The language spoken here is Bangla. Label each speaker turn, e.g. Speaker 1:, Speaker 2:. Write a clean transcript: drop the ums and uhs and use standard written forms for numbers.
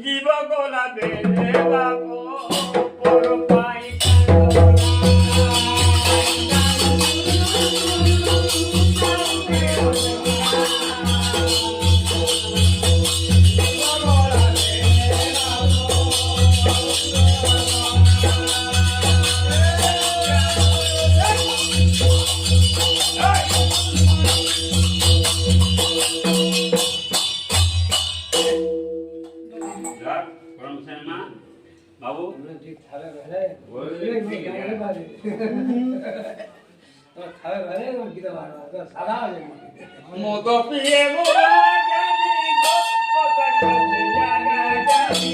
Speaker 1: জীব গোলা বেলে বাবু পর পাই বাবু
Speaker 2: ঠিক খাবে ভালে খাবে ভালে গীতা বাড়া সাদা হয়ে যাবে
Speaker 1: মদ পিয়ে মোরা জানি গপ কথা জানা জানি